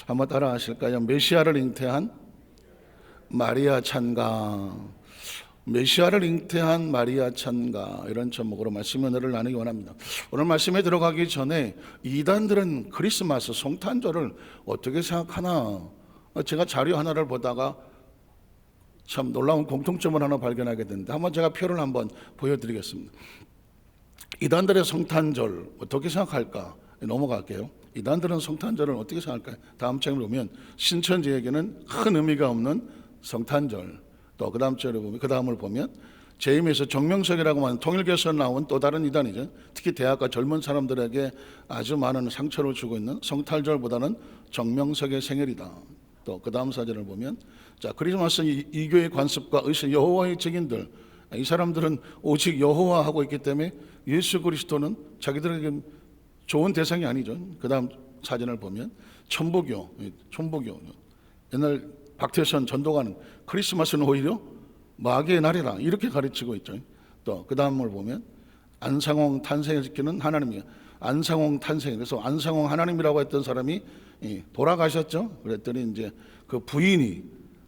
한번 따라 하실까요? 메시아를 잉태한 마리아 찬가. 메시아를 잉태한 마리아 찬가, 이런 제목으로 말씀 은혜를 나누기 원합니다. 오늘 말씀에 들어가기 전에 이단들은 크리스마스 성탄절을 어떻게 생각하나, 제가 자료 하나를 보다가 참 놀라운 공통점을 하나 발견하게 됐는데, 한번 제가 표를 한번 보여드리겠습니다. 이단들의 성탄절 어떻게 생각할까? 넘어갈게요. 이단들은 성탄절을 어떻게 생각할까요? 다음 장을 보면 신천지에게는 큰 의미가 없는 성탄절. 또 그 다음을 보면 재임에서 정명석이라고 하는 통일교에서 나온 또 다른 이단이죠. 특히 대학과 젊은 사람들에게 아주 많은 상처를 주고 있는 성탄절보다는 정명석의 생일이다. 또 그 다음 사진을 보면, 자, 크리스마스 이교의 관습과 의식, 여호와의 증인들, 이 사람들은 오직 여호와 하고 있기 때문에 예수 그리스도는 자기들에게 좋은 대상이 아니죠. 그 다음 사진을 보면 천부교, 옛날 박태선 전도가는 크리스마스는 오히려 마귀의 날이라 이렇게 가르치고 있죠. 또 그 다음을 보면 안상홍 탄생을 지키는 하나님이에요. 안상홍 탄생, 그래서 안상홍 하나님이라고 했던 사람이 돌아가셨죠. 그랬더니 이제 그 부인이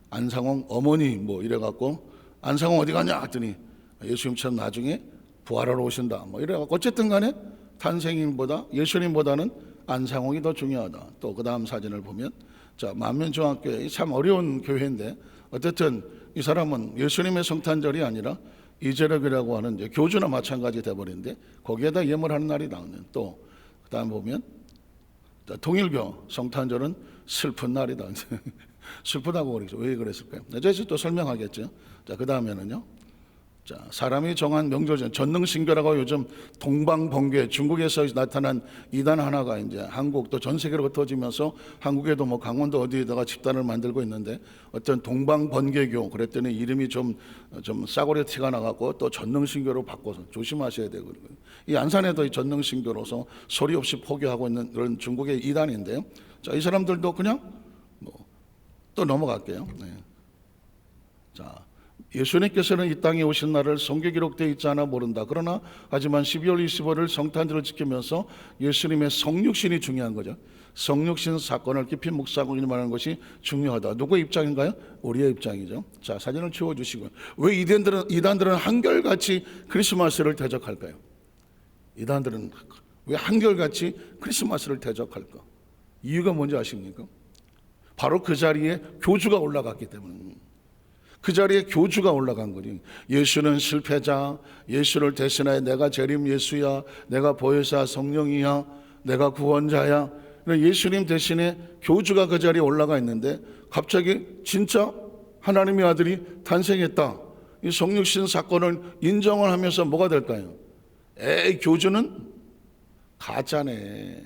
안상홍 어머니 뭐 이래갖고 안상홍 어디 갔냐 했더니 예수님처럼 나중에 부활하러 오신다 뭐 이래갖고, 어쨌든 간에 탄생인보다 예수님보다는 안상홍이 더 중요하다. 또 그 다음 사진을 보면, 자, 만면중학교에 참 어려운 교회인데 어쨌든 이 사람은 예수님의 성탄절이 아니라 이재력이라고 하는 이제 교주나 마찬가지 돼버린데 거기에다 예물하는 날이다. 또 그다음 보면 통일교 성탄절은 슬픈 날이다. 슬프다고 그러죠. 왜 그랬을까요? 이제 또 설명하겠죠. 자, 그 다음에는요. 자, 사람이 정한 명절 전능신교라고 요즘 동방번개, 중국에서 나타난 이단 하나가 이제 한국 또 전 세계로 흩어지면서 한국에도 뭐 강원도 어디에다가 집단을 만들고 있는데, 어떤 동방번개교 그랬더니 이름이 좀 싸구려 티가 나갖고 또 전능신교로 바꿔서 조심하셔야 되고, 이 안산에도 이 전능신교로서 소리 없이 포교하고 있는 그런 중국의 이단인데요. 자, 이 사람들도 그냥 또 넘어갈게요. 네. 자, 예수님께서는 이 땅에 오신 날을 성경에 기록되어 있지 않아 모른다. 그러나 하지만 12월 25일 성탄절을 지키면서 예수님의 성육신이 중요한 거죠. 성육신 사건을 깊이 묵상하고 말하는 것이 중요하다. 누구의 입장인가요? 우리의 입장이죠. 자, 사진을 치워주시고요. 왜 이단들은 한결같이 크리스마스를 대적할까요? 이단들은 왜 한결같이 크리스마스를 대적할까? 이유가 뭔지 아십니까? 바로 그 자리에 교주가 올라갔기 때문입니다. 그 자리에 교주가 올라간 거지. 예수는 실패자, 예수를 대신하여 내가 재림 예수야, 내가 보혜사 성령이야, 내가 구원자야. 예수님 대신에 교주가 그 자리에 올라가 있는데 갑자기 진짜 하나님의 아들이 탄생했다, 이 성육신 사건을 인정을 하면서 뭐가 될까요? 에이, 교주는 가짜네.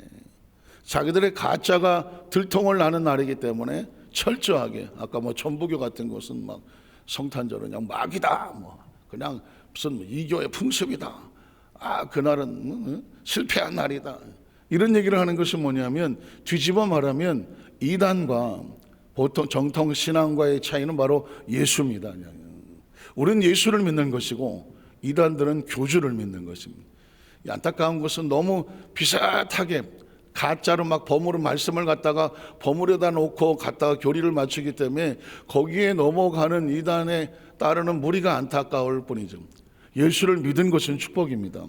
자기들의 가짜가 들통을 나는 날이기 때문에 철저하게, 아까 뭐 천부교 같은 곳은 막 성탄절은 그냥 막이다, 뭐 그냥 무슨 이교의 풍습이다, 아 그날은 실패한 날이다, 이런 얘기를 하는 것이 뭐냐면, 뒤집어 말하면 이단과 보통 정통 신앙과의 차이는 바로 예수입니다. 우리는 예수를 믿는 것이고 이단들은 교주를 믿는 것입니다. 이 안타까운 것은 너무 비슷하게 가짜로 막 버무른 말씀을 갖다가 버무려다 놓고 갖다가 교리를 맞추기 때문에 거기에 넘어가는 이단에 따르는 무리가 안타까울 뿐이죠. 예수를 믿은 것은 축복입니다.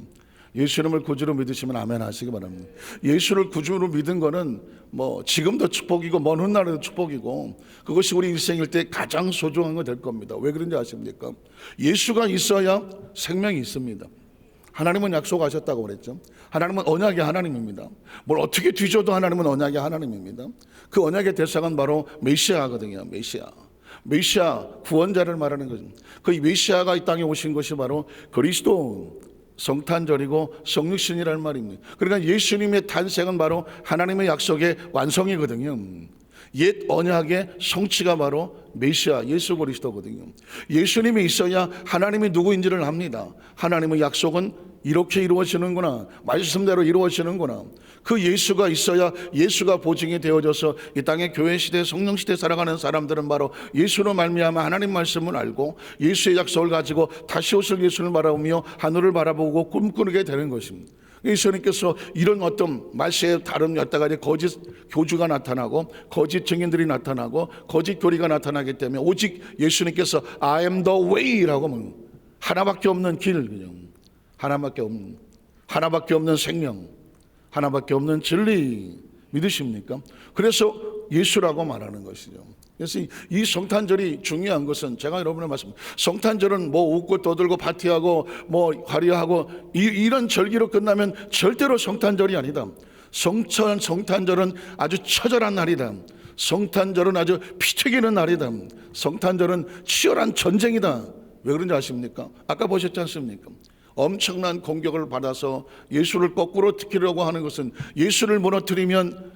예수님을 구주로 믿으시면 아멘 하시기 바랍니다. 예수를 구주로 믿은 거는 뭐 지금도 축복이고 먼 훗날에도 축복이고, 그것이 우리 일생일 때 가장 소중한 거 될 겁니다. 왜 그런지 아십니까? 예수가 있어야 생명이 있습니다. 하나님은 약속하셨다고 그랬죠. 하나님은 언약의 하나님입니다. 뭘 어떻게 뒤져도 하나님은 언약의 하나님입니다. 그 언약의 대상은 바로 메시아거든요. 메시아 구원자를 말하는 거죠. 그 메시아가 이 땅에 오신 것이 바로 그리스도 성탄절이고 성육신이라는 말입니다. 그러니까 예수님의 탄생은 바로 하나님의 약속의 완성이거든요. 옛 언약의 성취가 바로 메시아 예수 그리스도거든요. 예수님이 있어야 하나님이 누구인지를 압니다. 하나님의 약속은 이렇게 이루어지는구나, 말씀대로 이루어지는구나. 그 예수가 있어야 예수가 보증이 되어져서 이 땅의 교회 시대, 성령 시대 살아가는 사람들은 바로 예수로 말미암아 하나님 말씀을 알고 예수의 약속을 가지고 다시 오실 예수를 바라보며 하늘을 바라보고 꿈꾸게 되는 것입니다. 예수님께서 이런 어떤 말세에 다른 여러 가지 거짓 교주가 나타나고 거짓 증인들이 나타나고 거짓 교리가 나타나기 때문에 오직 예수님께서 I am the way라고 하나밖에 없는 길, 그냥 하나밖에 없는 생명, 하나밖에 없는 진리 믿으십니까? 그래서 예수라고 말하는 것이죠. 그래서 이 성탄절이 중요한 것은 제가 여러분의 말씀, 성탄절은 뭐 웃고 떠들고 파티하고 뭐 화려하고 이런 절기로 끝나면 절대로 성탄절이 아니다. 성탄절은 아주 처절한 날이다. 성탄절은 아주 피 튀기는 날이다. 성탄절은 치열한 전쟁이다. 왜 그런지 아십니까? 아까 보셨지 않습니까? 엄청난 공격을 받아서 예수를 거꾸로 지키려고 하는 것은 예수를 무너뜨리면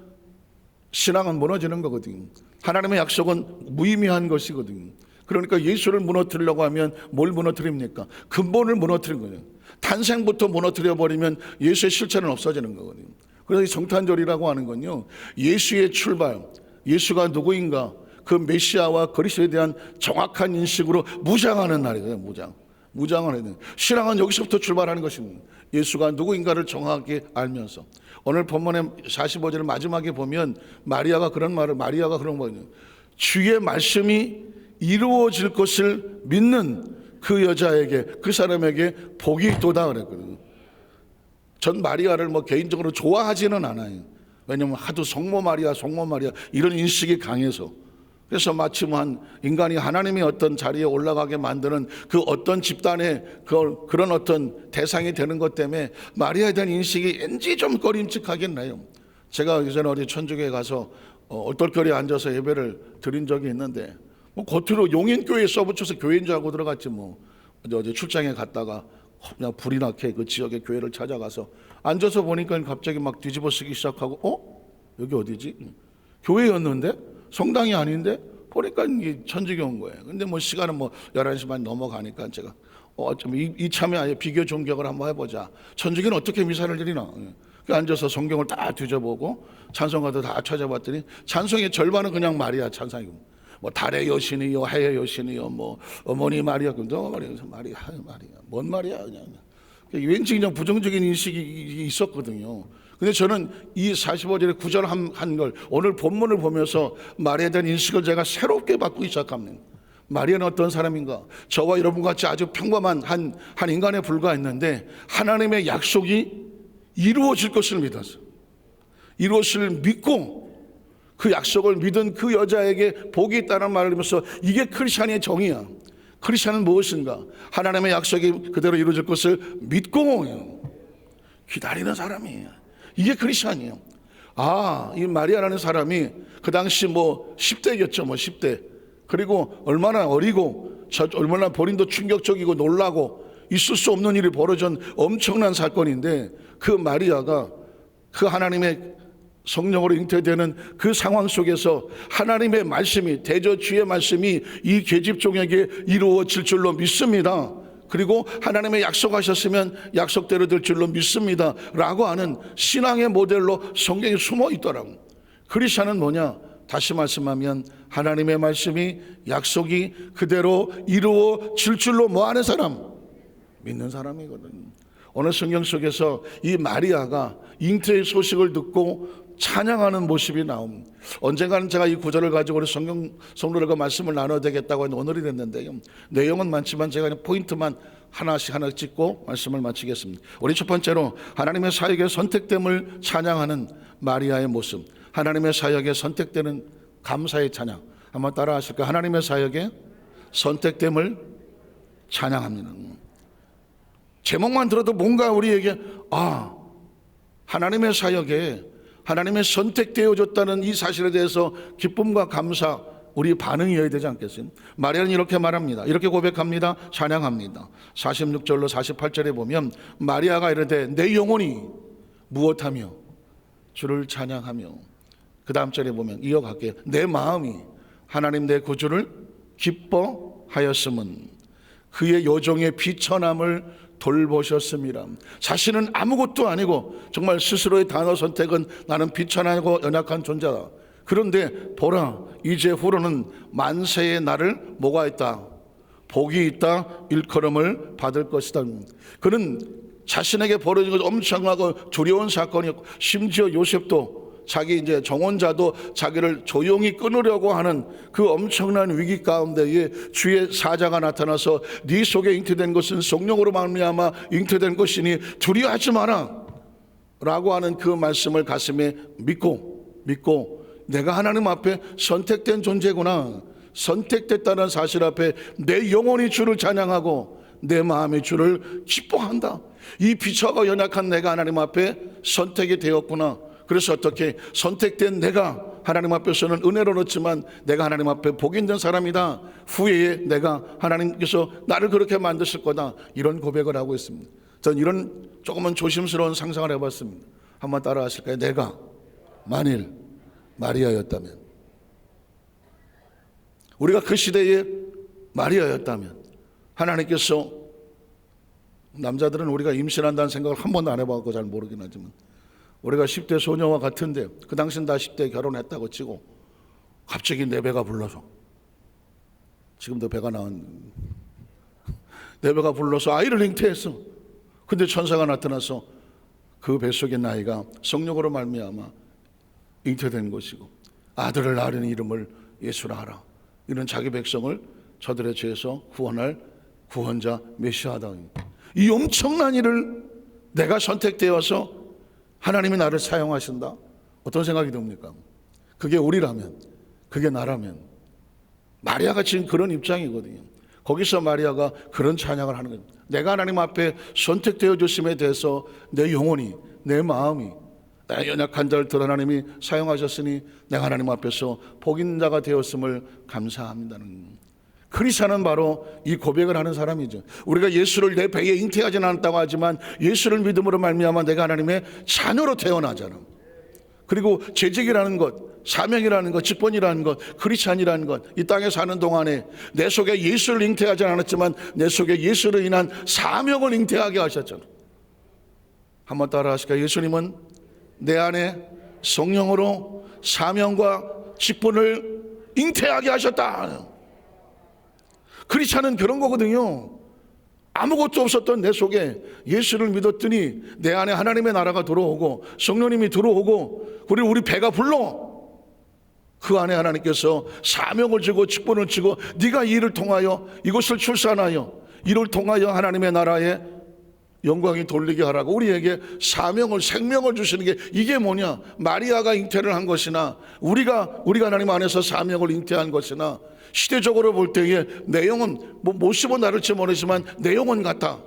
신앙은 무너지는 거거든요. 하나님의 약속은 무의미한 것이거든요. 그러니까 예수를 무너뜨리려고 하면 뭘 무너뜨립니까? 근본을 무너뜨린 거예요. 탄생부터 무너뜨려 버리면 예수의 실체는 없어지는 거거든요. 그래서 이 성탄절이라고 하는 건요, 예수의 출발, 예수가 누구인가, 그 메시아와 그리스도에 대한 정확한 인식으로 무장하는 날이에요. 무장하는. 신앙은 여기서부터 출발하는 것입니다. 예수가 누구인가를 정확하게 알면서. 오늘 본문의 45절 마지막에 보면 마리아가 그런 거예요. 주의 말씀이 이루어질 것을 믿는 그 여자에게, 그 사람에게 복이 있도다 그랬거든요. 전 마리아를 뭐 개인적으로 좋아하지는 않아요. 왜냐하면 하도 성모 마리아 이런 인식이 강해서. 그래서 마침 한 인간이 하나님의 어떤 자리에 올라가게 만드는 그 어떤 집단의 그런 어떤 대상이 되는 것 때문에 마리아에 대한 인식이 왠지 좀 꺼림칙하겠나요? 제가 예전에 어디 천주교에 가서 얼떨결에 앉아서 예배를 드린 적이 있는데 뭐 겉으로 용인교회에 써붙여서 교회인 줄 알고 들어갔지 뭐. 어제 출장에 갔다가 그냥 불이 나게 그 지역의 교회를 찾아가서 앉아서 보니까 갑자기 막 뒤집어 쓰기 시작하고 여기 어디지? 교회였는데? 성당이 아닌데? 보니까 천주교인 거예요. 근데 뭐 시간은 뭐 11시 반 넘어가니까 제가 좀 이참에 아예 비교 종교를 한번 해보자. 천주교는 어떻게 미사를 드리나? 앉아서 성경을 다 뒤져보고 찬송가도 다 찾아봤더니 찬송의 절반은 그냥 마리아 찬송이고 뭐 달의 여신이요 해의 여신이요 뭐 어머니 마리아 마리아 뭔 마리아 그냥 왠지 그냥 부정적인 인식이 있었거든요. 근데 저는 이 45절의 구절 한 걸 오늘 본문을 보면서 마리아에 대한 인식을 제가 새롭게 바꾸기 시작합니다. 마리아는 어떤 사람인가? 저와 여러분 같이 아주 평범한 한 인간에 불과했는데 하나님의 약속이 이루어질 것을 믿었어. 이루어질 믿고 그 약속을 믿은 그 여자에게 복이 있다는 말을 하면서 이게 크리스찬의 정의야. 크리스찬은 무엇인가? 하나님의 약속이 그대로 이루어질 것을 믿고 기다리는 사람이에요. 이게 크리스찬이에요. 이 마리아라는 사람이 그 당시 뭐 10대였죠. 뭐 10대. 그리고 얼마나 어리고 얼마나 본인도 충격적이고 놀라고 있을 수 없는 일이 벌어진 엄청난 사건인데 그 마리아가 그 하나님의 성령으로 잉태되는 그 상황 속에서 하나님의 말씀이 대저주의 말씀이 이 계집종에게 이루어질 줄로 믿습니다. 그리고 하나님의 약속하셨으면 약속대로 될 줄로 믿습니다 라고 하는 신앙의 모델로 성경에 숨어 있더라고요. 크리스찬은 뭐냐? 다시 말씀하면 하나님의 말씀이 약속이 그대로 이루어질 줄로 뭐하는 사람? 믿는 사람이거든요. 오늘 성경 속에서 이 마리아가 잉태의 소식을 듣고 찬양하는 모습이 나옵니다. 언젠가는 제가 이 구절을 가지고 우리 성도들과 말씀을 나눠야 되겠다고 하는 오늘이 됐는데요. 내용은 많지만 제가 그냥 포인트만 하나씩 찍고 말씀을 마치겠습니다. 우리 첫 번째로 하나님의 사역에 선택됨을 찬양하는 마리아의 모습. 하나님의 사역에 선택되는 감사의 찬양. 한번 따라 하실까요? 하나님의 사역에 선택됨을 찬양합니다. 제목만 들어도 뭔가 우리에게 하나님의 사역에 하나님의 선택되어졌다는 이 사실에 대해서 기쁨과 감사 우리 반응이어야 되지 않겠어요? 마리아는 이렇게 말합니다. 이렇게 고백합니다. 찬양합니다. 46절로 48절에 보면 마리아가 이르되 내 영혼이 무엇하며 주를 찬양하며 그 다음 절에 보면 이어갈게요. 내 마음이 하나님 내 구주를 기뻐하였음은 그의 여종의 비천함을 돌보셨습니다. 자신은 아무것도 아니고 정말 스스로의 단어 선택은 나는 비천하고 연약한 존재다. 그런데 보라 이제 후로는 만세의 날을 뭐가 있다? 복이 있다 일컬음을 받을 것이다. 그는 자신에게 벌어진 것은 엄청나고 두려운 사건이었고, 심지어 요셉도 자기 이제 정혼자도 자기를 조용히 끊으려고 하는 그 엄청난 위기 가운데에 주의 사자가 나타나서 네 속에 잉태된 것은 성령으로 말미암아 잉태된 것이니 두려워하지 마라 라고 하는 그 말씀을 가슴에 믿고 내가 하나님 앞에 선택된 존재구나, 선택됐다는 사실 앞에 내 영혼이 주를 찬양하고 내 마음이 주를 기뻐한다. 이 비천하고 연약한 내가 하나님 앞에 선택이 되었구나. 그래서 어떻게 선택된 내가 하나님 앞에서는 은혜를 얻지만 내가 하나님 앞에 복 있는 사람이다. 후에 내가 하나님께서 나를 그렇게 만드실 거다. 이런 고백을 하고 있습니다. 전 이런 조금은 조심스러운 상상을 해봤습니다. 한번 따라 하실까요? 내가 만일 마리아였다면, 우리가 그 시대에 마리아였다면, 하나님께서, 남자들은 우리가 임신한다는 생각을 한 번도 안 해봤고 잘 모르긴 하지만, 우리가 10대 소녀와 같은데 그 당시는 다 10대에 결혼했다고 치고 갑자기 내 배가 불러서, 지금도 배가 나온 내 배가 불러서 아이를 잉태했어. 근데 천사가 나타나서 그 뱃속의 나이가 성령으로 말미암아 잉태된 것이고 아들을 낳으려는 이름을 예수라 하라. 이런 자기 백성을 저들의 죄에서 구원할 구원자 메시아다. 이 엄청난 일을 내가 선택되어서 하나님이 나를 사용하신다. 어떤 생각이 듭니까? 그게 우리라면, 그게 나라면. 마리아가 지금 그런 입장이거든요. 거기서 마리아가 그런 찬양을 하는 거예요. 내가 하나님 앞에 선택되어 주심에 대해서 내 영혼이, 내 마음이, 내 연약한 자를 들 하나님이 사용하셨으니 내가 하나님 앞에서 복 있는 자가 되었음을 감사합니다는. 크리스찬은 바로 이 고백을 하는 사람이죠. 우리가 예수를 내 배에 잉태하지는 않았다고 하지만 예수를 믿음으로 말미암아 내가 하나님의 자녀로 태어나잖아. 그리고 재직이라는 것, 사명이라는 것, 직분이라는 것, 크리스찬이라는 것, 이 땅에 사는 동안에 내 속에 예수를 잉태하지 않았지만 내 속에 예수로 인한 사명을 잉태하게 하셨잖아. 한번 따라 하실까요? 예수님은 내 안에 성령으로 사명과 직분을 잉태하게 하셨다. 크리스찬은 그런 거거든요. 아무것도 없었던 내 속에 예수를 믿었더니 내 안에 하나님의 나라가 들어오고 성령님이 들어오고 그리고 우리 배가 불러. 그 안에 하나님께서 사명을 주고 직분을 주고 네가 이 일을 통하여 이것을 출산하여 이를 통하여 하나님의 나라에 영광이 돌리게 하라고 우리에게 사명을, 생명을 주시는 게 이게 뭐냐? 마리아가 잉태를 한 것이나 우리가 하나님 안에서 사명을 잉태한 것이나 시대적으로 볼 때에 내용은 못 씹어 나를지 모르지만 내용은 같아.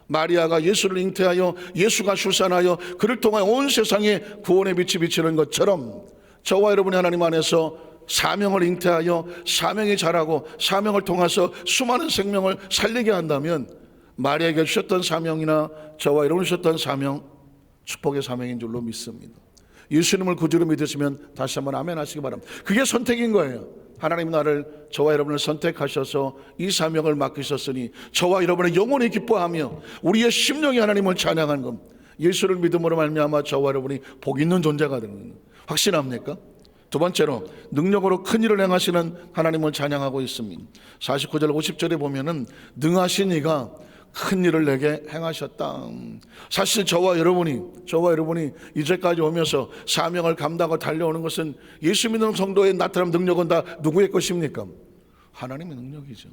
마리아가 예수를 잉태하여 예수가 출산하여 그를 통하여 온 세상에 구원의 빛이 비치는 것처럼 저와 여러분이 하나님 안에서 사명을 잉태하여 사명이 자라고 사명을 통해서 수많은 생명을 살리게 한다면 마리아에게 주셨던 사명이나 저와 여러분이 주셨던 사명, 축복의 사명인 줄로 믿습니다. 예수님을 구주로 믿으시면 다시 한번 아멘 하시기 바랍니다. 그게 선택인 거예요. 하나님 나를, 저와 여러분을 선택하셔서 이 사명을 맡기셨으니 저와 여러분의 영혼이 기뻐하며 우리의 심령이 하나님을 찬양하는 것, 예수를 믿음으로 말미암아 저와 여러분이 복 있는 존재가 되는 것 확신합니까? 두 번째로 능력으로 큰 일을 행하시는 하나님을 찬양하고 있습니다. 49절 50절에 보면은 능하신 이가 큰 일을 내게 행하셨다. 사실 저와 여러분이 이제까지 오면서 사명을 감당하고 달려오는 것은 예수 믿는 성도의 나타난 능력은 다 누구의 것입니까? 하나님의 능력이죠.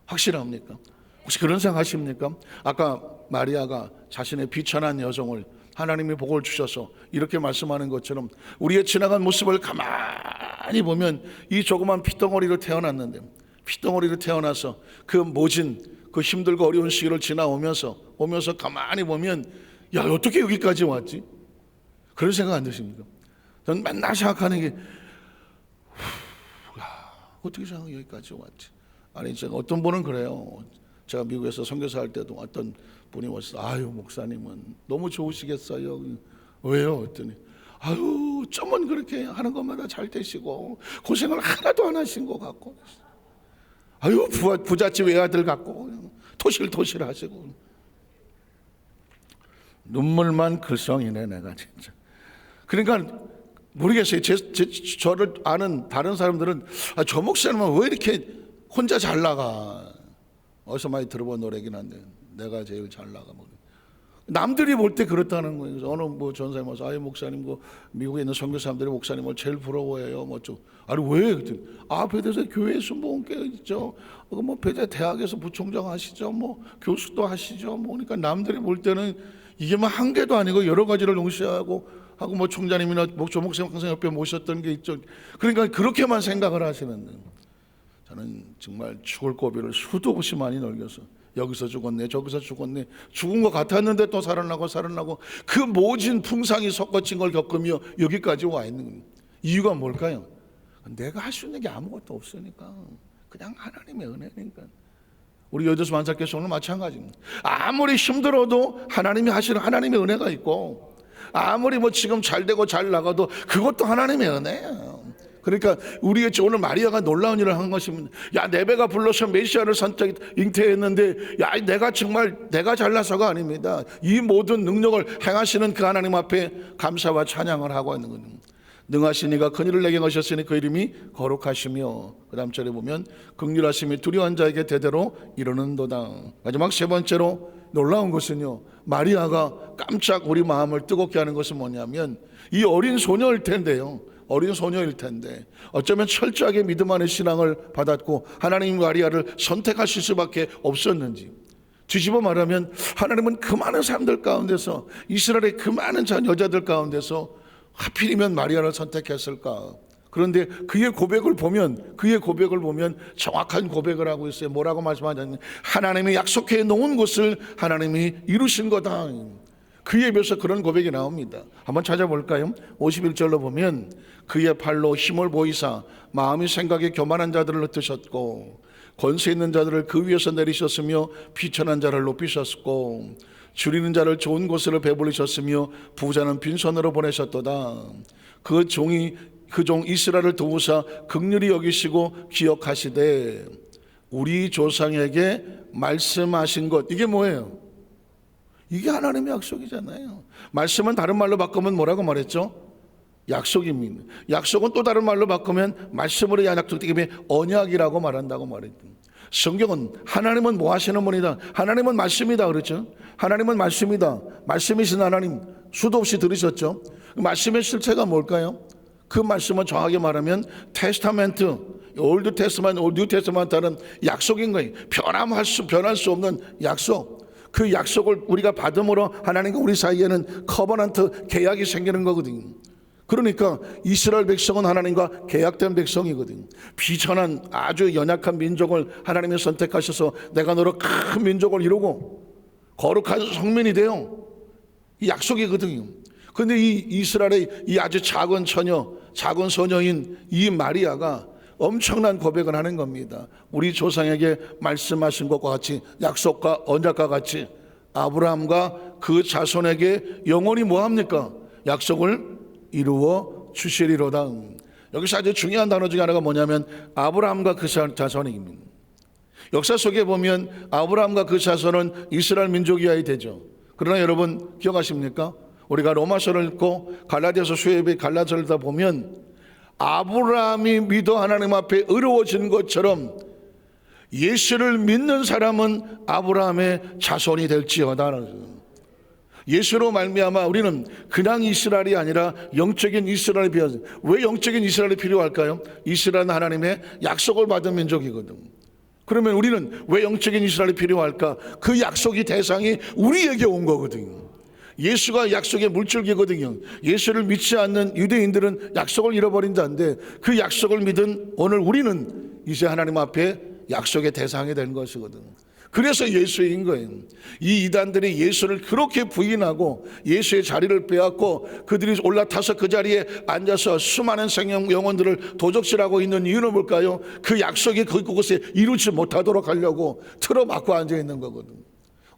확실합니까? 혹시 그런 생각하십니까? 아까 마리아가 자신의 비천한 여성을 하나님이 복을 주셔서 이렇게 말씀하는 것처럼 우리의 지나간 모습을 가만히 보면 이 조그만 피덩어리로 태어났는데 피덩어리로 태어나서 그 모진 그 힘들고 어려운 시기를 지나오면서 가만히 보면 야 어떻게 여기까지 왔지? 그런 생각 안 드십니까? 저는 맨날 생각하는 게 어떻게 생각 여기까지 왔지? 아니 제가 어떤 분은 그래요. 제가 미국에서 선교사 할 때도 어떤 분이 와서 아유 목사님은 너무 좋으시겠어요. 왜요? 했더니 아유 좀은 그렇게 하는 것마다 잘 되시고 고생을 하나도 안 하신 것 같고 아유 부잣집 외아들 같고 토실토실 하시고 눈물만 글썽이네 내가 진짜. 그러니까 모르겠어요. 저를 아는 다른 사람들은 저 목사님은 왜 이렇게 혼자 잘 나가? 어디서 많이 들어본 노래긴 한데 내가 제일 잘 나가. 남들이 볼 때 그렇다는 거예요. 그래서 어느 뭐 전사님 와서 아예 목사님 그 미국에 있는 선교 사람들이 목사님을 제일 부러워해요. 뭐 좀 아니 왜? 그랬더니 베데스다 교회 순복음 꽤 있죠. 뭐 베데 대학에서 부총장 하시죠. 뭐 교수도 하시죠. 뭐 그러니까 남들이 볼 때는 이게 뭐 한 개도 아니고 여러 가지를 동시하고 하고 뭐 총장님이나 조목생 항상 옆에 모셨던 게 있죠. 그러니까 그렇게만 생각을 하시는데 저는 정말 죽을 고비를 수도 없이 많이 넘겨서 여기서 죽었네 저기서 죽었네 죽은 것 같았는데 또 살아나고 그 모진 풍상이 섞어진 걸 겪으며 여기까지 와 있는 이유가 뭘까요? 내가 할 수 있는 게 아무것도 없으니까 그냥 하나님의 은혜니까. 우리 여도수 만삭교회 오늘 마찬가지입니다. 아무리 힘들어도 하나님이 하시는 하나님의 은혜가 있고 아무리 뭐 지금 잘 되고 잘 나가도 그것도 하나님의 은혜예요. 그러니까 우리가 오늘 마리아가 놀라운 일을 한 것입니다. 야, 내배가 불러서 메시아를 잉태했는데 야, 내가 정말 내가 잘나서가 아닙니다. 이 모든 능력을 행하시는 그 하나님 앞에 감사와 찬양을 하고 있는 겁니다. 능하신 이가 큰일을 내게 하셨으니 그 이름이 거룩하시며, 그 다음 절에 보면 긍휼하심이 두려운 자에게 대대로 이루는도다. 마지막 세 번째로 놀라운 것은요, 마리아가 깜짝 우리 마음을 뜨겁게 하는 것은 뭐냐면 이 어린 소녀일 텐데요, 어린 소녀일 텐데 어쩌면 철저하게 믿음 안에 신앙을 받았고 하나님 마리아를 선택하실 수밖에 없었는지, 뒤집어 말하면 하나님은 그 많은 사람들 가운데서, 이스라엘의 그 많은 여자들 가운데서 하필이면 마리아를 선택했을까? 그런데 그의 고백을 보면 정확한 고백을 하고 있어요. 뭐라고 말씀하냐면 하나님이 약속해 놓은 것을 하나님이 이루신 거다. 그의 입에서 그런 고백이 나옵니다. 한번 찾아볼까요? 51절로 보면 그의 팔로 힘을 보이사 마음이 생각에 교만한 자들을 흩으셨고 권세 있는 자들을 그 위에서 내리셨으며 비천한 자를 높이셨고 줄이는 자를 좋은 곳으로 배불리셨으며 부자는 빈손으로 보내셨도다. 그 종 이스라엘을 도우사 긍휼히 여기시고 기억하시되 우리 조상에게 말씀하신 것, 이게 뭐예요? 이게 하나님의 약속이잖아요. 말씀은 다른 말로 바꾸면 뭐라고 말했죠? 약속입니다. 약속은 또 다른 말로 바꾸면 말씀으로 약속되기 때문에 언약이라고 말한다고 말했죠. 성경은 하나님은 뭐 하시는 분이다? 하나님은 말씀이다 그렇죠? 하나님은 말씀이다. 말씀이신 하나님 수도 없이 들으셨죠? 말씀의 실체가 뭘까요? 그 말씀은 정확하게 말하면 테스타멘트, 올드 테스타멘트, 뉴 테스타멘트는 약속인 거예요. 변할 수 없는 약속. 그 약속을 우리가 받음으로 하나님과 우리 사이에는 커버넌트 계약이 생기는 거거든요. 그러니까 이스라엘 백성은 하나님과 계약된 백성이거든요. 비천한 아주 연약한 민족을 하나님이 선택하셔서 내가 너로 큰 민족을 이루고 거룩한 성민이 되어, 이 약속이거든요. 그런데 이 이스라엘의 이 아주 작은 소녀인 이 마리아가 엄청난 고백을 하는 겁니다. 우리 조상에게 말씀하신 것과 같이, 약속과 언약과 같이 아브라함과 그 자손에게 영원히 뭐합니까? 약속을 이루어 주시리로다. 여기서 아주 중요한 단어 중에 하나가 뭐냐면 아브라함과 그 자손입니다. 역사 속에 보면 아브라함과 그 자손은 이스라엘 민족이어야 되죠. 그러나 여러분 기억하십니까? 우리가 로마서를 읽고 갈라디아서 수요예배 갈라서를 다 보면 아브라함이 믿어 하나님 앞에 의로워진 것처럼 예수를 믿는 사람은 아브라함의 자손이 될지어다. 예수로 말미암아 우리는 그냥 이스라엘이 아니라 영적인 이스라엘이 필요하죠. 왜 영적인 이스라엘이 필요할까요? 이스라엘은 하나님의 약속을 받은 민족이거든. 그러면 우리는 왜 영적인 이스라엘이 필요할까? 그 약속이 대상이 우리에게 온 거거든요. 예수가 약속의 물줄기거든요. 예수를 믿지 않는 유대인들은 약속을 잃어버린 자인데 그 약속을 믿은 오늘 우리는 이제 하나님 앞에 약속의 대상이 된 것이거든. 그래서 예수인 거예요. 이 이단들이 예수를 그렇게 부인하고 예수의 자리를 빼앗고 그들이 올라타서 그 자리에 앉아서 수많은 생명 영혼들을 도적질하고 있는 이유는 뭘까요? 그 약속이 그곳에 이루지 못하도록 하려고 틀어막고 앉아 있는 거거든.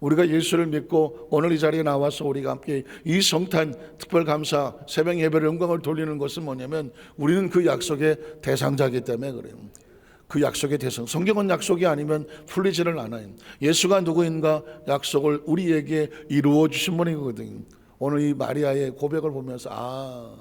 우리가 예수를 믿고 오늘 이 자리에 나와서 우리가 함께 이 성탄 특별감사 새벽 예배를 영광을 돌리는 것은 뭐냐면 우리는 그 약속의 대상자이기 때문에 그래요. 그 약속의 대상, 성경은 약속이 아니면 풀리지를 않아요. 예수가 누구인가? 약속을 우리에게 이루어 주신 분이거든요. 오늘 이 마리아의 고백을 보면서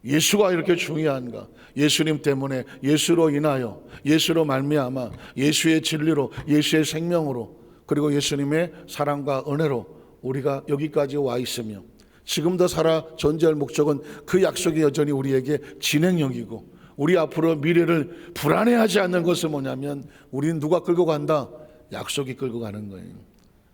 예수가 이렇게 중요한가? 예수님 때문에, 예수로 인하여, 예수로 말미암아, 예수의 진리로, 예수의 생명으로, 그리고 예수님의 사랑과 은혜로 우리가 여기까지 와 있으며 지금도 살아 존재할 목적은 그 약속이 여전히 우리에게 진행형이고, 우리 앞으로 미래를 불안해하지 않는 것은 뭐냐면 우리는 누가 끌고 간다? 약속이 끌고 가는 거예요.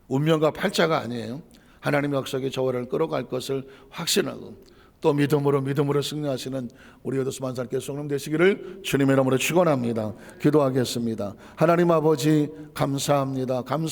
운명과 팔자가 아니에요. 하나님의 약속이 저와를 끌어갈 것을 확신하고 또 믿음으로 승리하시는 우리 여도수 만사님께 성령 되시기를 주님의 이름으로 축원합니다. 기도하겠습니다. 하나님 아버지 감사합니다.